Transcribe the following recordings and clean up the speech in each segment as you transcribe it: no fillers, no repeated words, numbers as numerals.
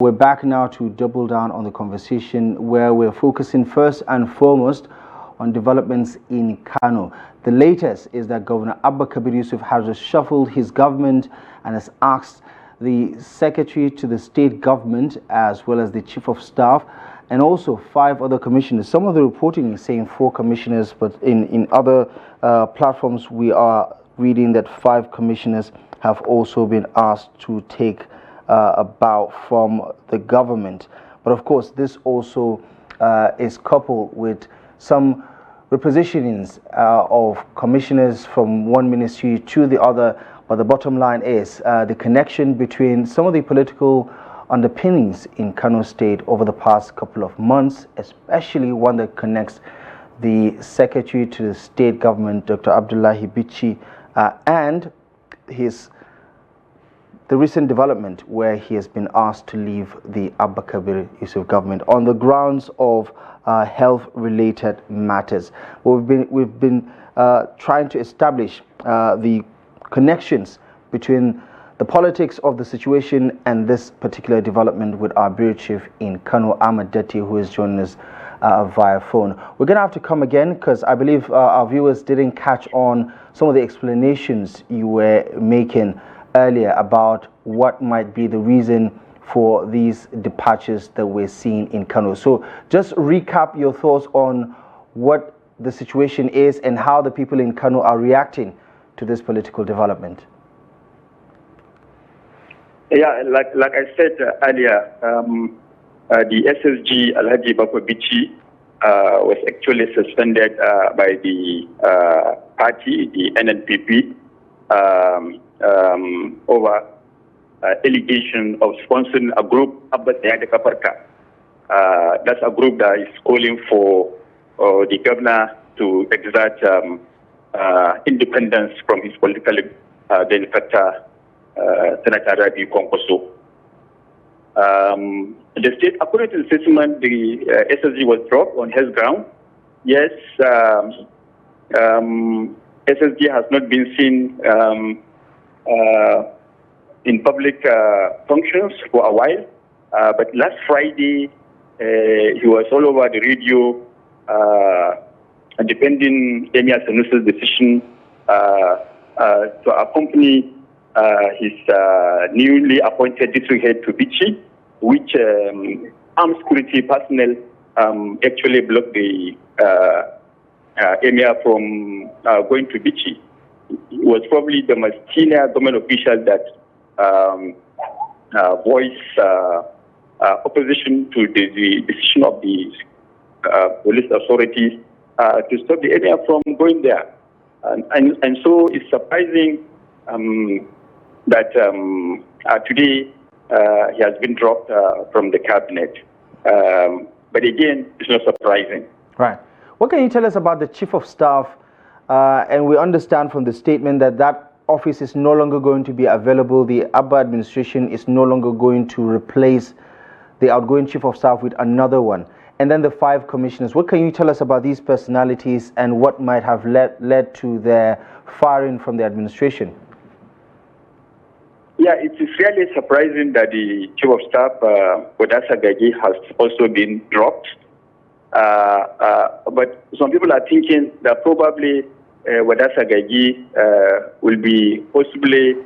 We're back now to double down on the conversation where we're focusing first and foremost on developments in Kano. The latest is that Governor Abba Kabir has reshuffled his government and has asked the Secretary to the State Government as well as the Chief of Staff and also 5 other commissioners. Some of the reporting is saying 4 commissioners, but in other platforms we are reading that 5 commissioners have also been asked to take about from the government. But of course, this also is coupled with some repositionings of commissioners from one ministry to the other. But the bottom line is the connection between some of the political underpinnings in Kano State over the past couple of months, especially one that connects the Secretary to the State Government, Dr. Abdullahi Ahmed, and the recent development where he has been asked to leave the Abba Kabir government on the grounds of health-related matters. We've been trying to establish the connections between the politics of the situation and this particular development with our bureau chief in Kano, Ahmed Datti, who is joining us via phone. We're going to have to come again because I believe our viewers didn't catch on some of the explanations you were making earlier about what might be the reason for these departures that we're seeing in Kano. So just recap your thoughts on what the situation is and how the people in Kano are reacting to this political development. Yeah, like I said earlier, the SSG Alhaji Bakobichi was actually suspended by the party, the NNPP, over allegation of sponsoring a group, Abba. That's a group that is calling for the governor to exert independence from his political benefactor, Senator Rabi Konkoso. The state, according to the statement, the SSG was dropped on his ground. Yes, SSG has not been seen in public functions for a while, but last Friday he was all over the radio defending Emir Sanusi's decision to accompany his newly appointed district head to Bichi, which armed security personnel actually blocked the Emir from going to Bichi. It was probably the most senior government official that voiced opposition to the decision of the police authorities to stop the Emir from going there. And so it's surprising that today he has been dropped from the cabinet. But again, it's not surprising. Right. What can you tell us about the Chief of Staff? And we understand from the statement that that office is no longer going to be available. The Abba administration is no longer going to replace the outgoing Chief of Staff with another one. And then the 5 commissioners. What can you tell us about these personalities and what might have led to their firing from the administration? Yeah, it is really surprising that the Chief of Staff, Wadasa Gagi, has also been dropped. But some people are thinking that probably Wadasa Gagi will be possibly,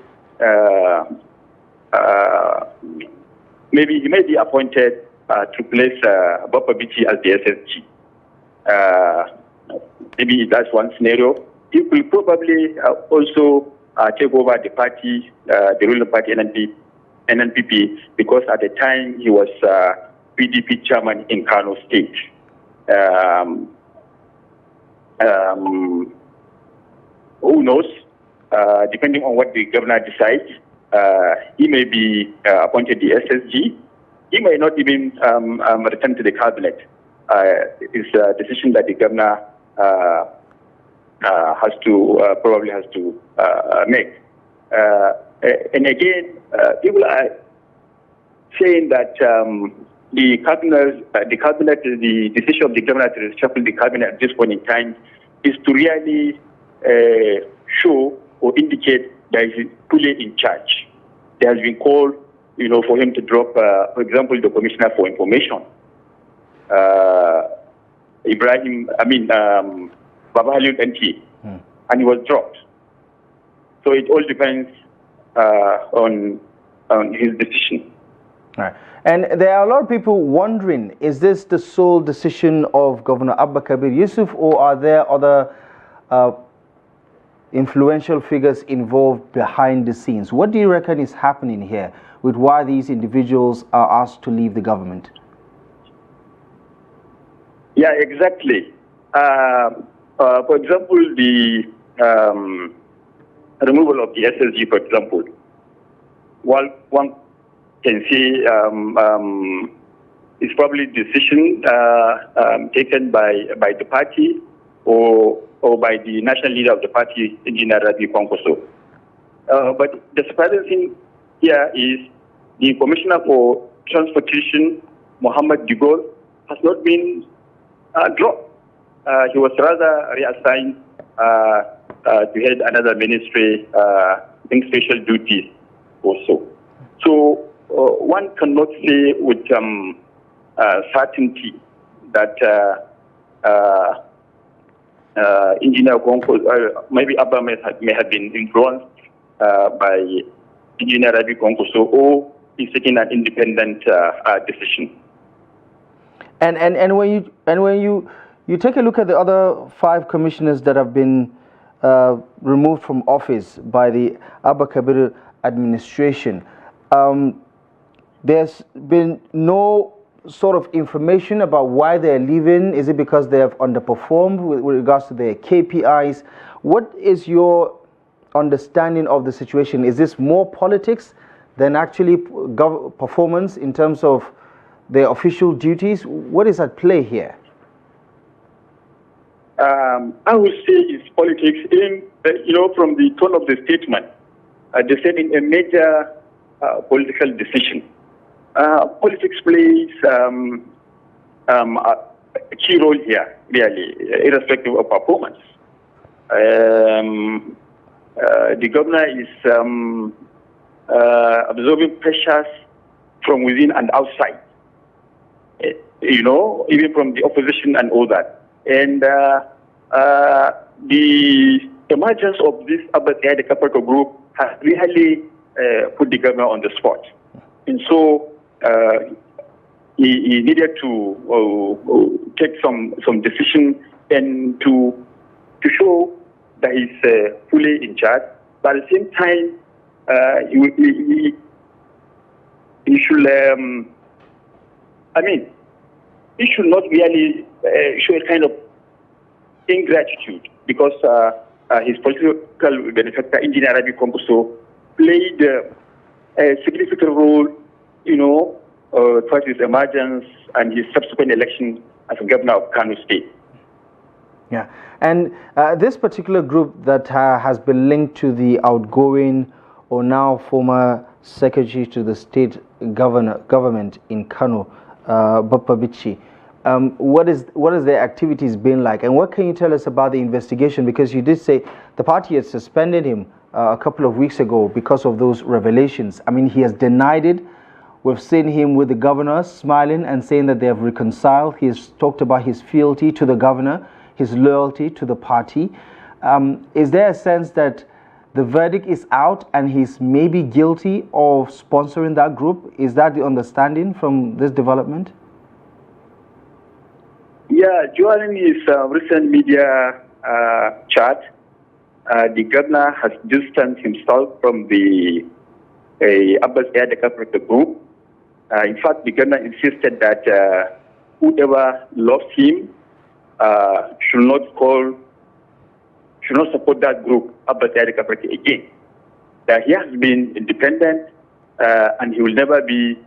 maybe he may be appointed to place Bapa Bichi as the SSG. Maybe that's one scenario. He will probably also take over the party, the ruling party NNPP, because at the time he was PDP chairman in Kano State. Who knows? Depending on what the governor decides, he may be appointed the SSG. He may not even return to the cabinet. It's a decision that the governor probably has to make. And again, people are saying that the decision of the governor to reshuffle the cabinet at this point in time is to really show or indicate that he is fully in charge. There has been call for him to drop, for example, the Commissioner for Information, Baba Halil NT, and he was dropped. So it all depends on his decision. All right. And there are a lot of people wondering, is this the sole decision of Governor Abba Kabir Yusuf, or are there other influential figures involved behind the scenes? What do you reckon is happening here with why these individuals are asked to leave the government? Yeah, exactly. For example, the removal of the SSG, for example, one can say it's probably a decision taken by the party or by the national leader of the party, Engineer Rabi Kwankwaso. But the surprising thing here is the Commissioner for Transportation, Mohammed Digol, has not been dropped. He was rather reassigned to head another ministry in special duties also. So one cannot say with certainty that Engineer Kwankwaso, maybe Abba may have been influenced by Engineer Rabi Kwankwaso, or is taking an independent decision. And when you take a look at the other 5 commissioners that have been removed from office by the Abba Kabir administration, there's been no sort of information about why they're leaving. Is it because they have underperformed with regards to their KPIs? What is your understanding of the situation? Is this more politics than actually performance in terms of their official duties? What is at play here? I would say it's politics. From the tone of the statement, they said in a major political decision. Politics plays a key role here, really, irrespective of performance. The governor is absorbing pressures from within and outside, even from the opposition and all that. And the emergence of this Abba Kabir group has really put the governor on the spot. And so he needed to take some decision and to show that he's fully in charge. But at the same time, he should, he should not really show a kind of ingratitude, because his political benefactor, Engineer Rabi Kwankwaso, played a significant role, towards his emergence and his subsequent election as governor of Kano State. Yeah, and this particular group that has been linked to the outgoing or now former secretary to the state government in Kano, Bappa Bichi, what is their activities been like, and what can you tell us about the investigation? Because you did say the party had suspended him a couple of weeks ago because of those revelations. I mean, he has denied it. We've seen him with the governor smiling and saying that they have reconciled. He has talked about his fealty to the governor, his loyalty to the party. Is there a sense that the verdict is out and he's maybe guilty of sponsoring that group? Is that the understanding from this development? Yeah, during his recent media chat, the governor has distanced himself from the Abbas Kabir group. In fact, the governor insisted that whoever loves him should not support that group, Abbas Kabir, again. That he has been independent and he will never be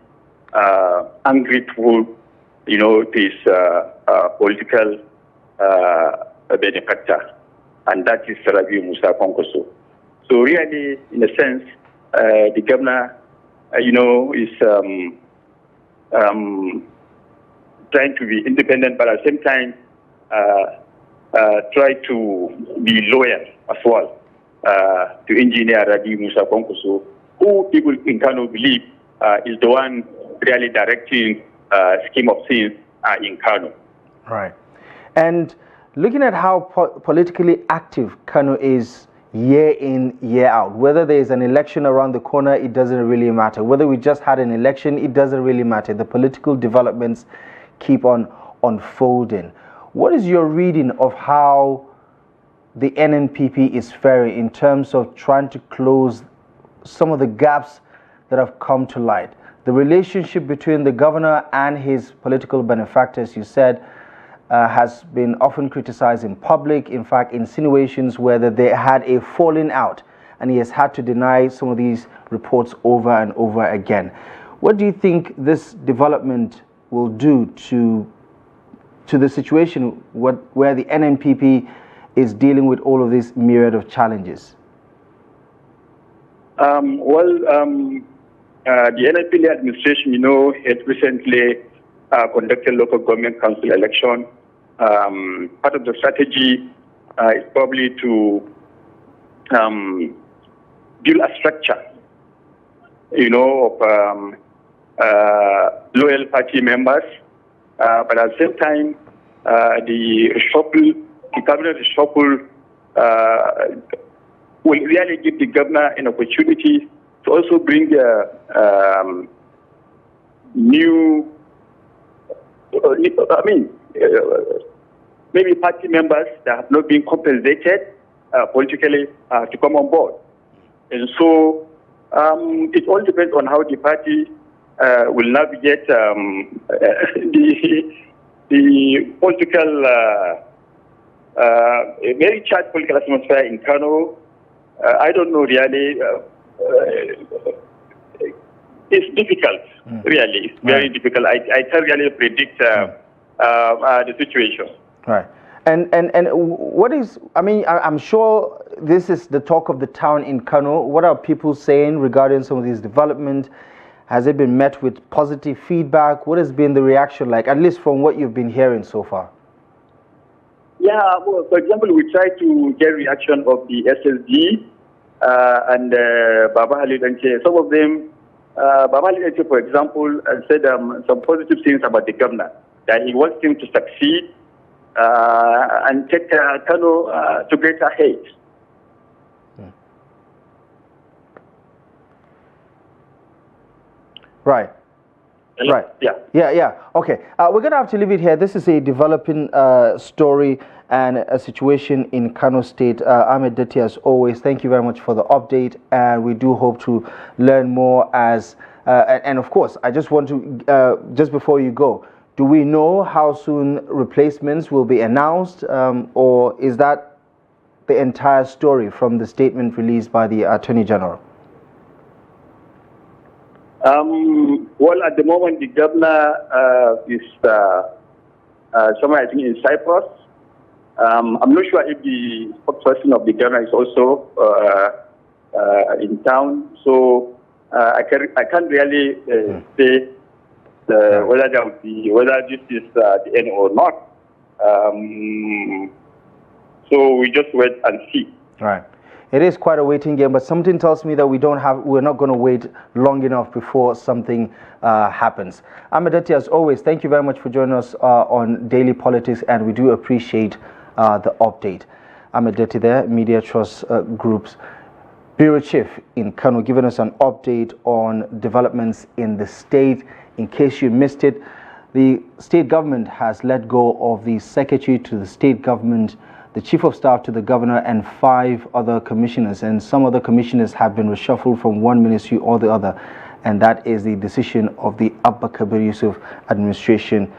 ungrateful, to his political benefactor, and that is Rabi Musa Kwankwaso. So really, in a sense, the governor, is trying to be independent, but at the same time, try to be loyal as well to Engineer Rabi Musa Kwankwaso, who people in Kano believe is the one really directing scheme of things in Kano. Right. And looking at how politically active Kano is year in, year out, whether there is an election around the corner, it doesn't really matter. Whether we just had an election, it doesn't really matter. The political developments keep on unfolding. What is your reading of how the NNPP is faring in terms of trying to close some of the gaps that have come to light? The relationship between the governor and his political benefactors, you said, has been often criticized in public. In fact, insinuations whether they had a falling out, and he has had to deny some of these reports over and over again. What do you think this development will do to the situation where the NNPP is dealing with all of this myriad of challenges? The NNPP administration, had recently conducted local government council election. Part of the strategy is probably to build a structure, of loyal party members. But at the same time, the cabinet reshuffle will really give the governor an opportunity to also bring new, maybe party members that have not been compensated politically to come on board. And so it all depends on how the party will navigate the political, very charged political atmosphere in Kano. I don't know really. It's difficult, really. It's very difficult. I can't really predict the situation. Right. And what is, I'm sure this is the talk of the town in Kano. What are people saying regarding some of these developments? Has it been met with positive feedback? What has been the reaction like, at least from what you've been hearing so far? Yeah, well, for example, we try to get reaction of the SSG and Baba Halidanche. Some of them, Baba Halidanche, for example, said some positive things about the governor, that he wants him to succeed and take Kano to greater heights. Right. Right. Yeah. Okay. We're going to have to leave it here. This is a developing story and a situation in Kano State. Ahmed Datti, as always, thank you very much for the update, and we do hope to learn more as and of course, I just want to just before you go, do we know how soon replacements will be announced, or is that the entire story from the statement released by the Attorney General? Well, at the moment, the governor is somewhere, I think, in Cyprus. I'm not sure if the spokesperson of the governor is also in town. So I can't really say whether this is the end or not. So we just wait and see. Right. It is quite a waiting game, but something tells me that we're not going to wait long enough before something happens. Ahmed Datti, as always, thank you very much for joining us on Daily Politics, and we do appreciate the update. Ahmed Datti there, Media Trust Group's Bureau Chief in Kano, giving us an update on developments in the state. In case you missed it, the state government has let go of the secretary to the state government, the chief of staff to the governor, and 5 other commissioners, and some other commissioners have been reshuffled from one ministry or the other, and that is the decision of the Abba Kabir Yusuf administration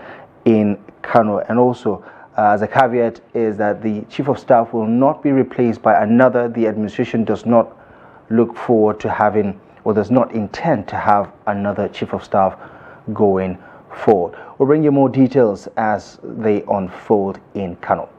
in Kano. And also, as a caveat, is that the chief of staff will not be replaced by another. The administration does not look forward to having, or does not intend to have, another chief of staff going forward. We'll bring you more details as they unfold in Kano.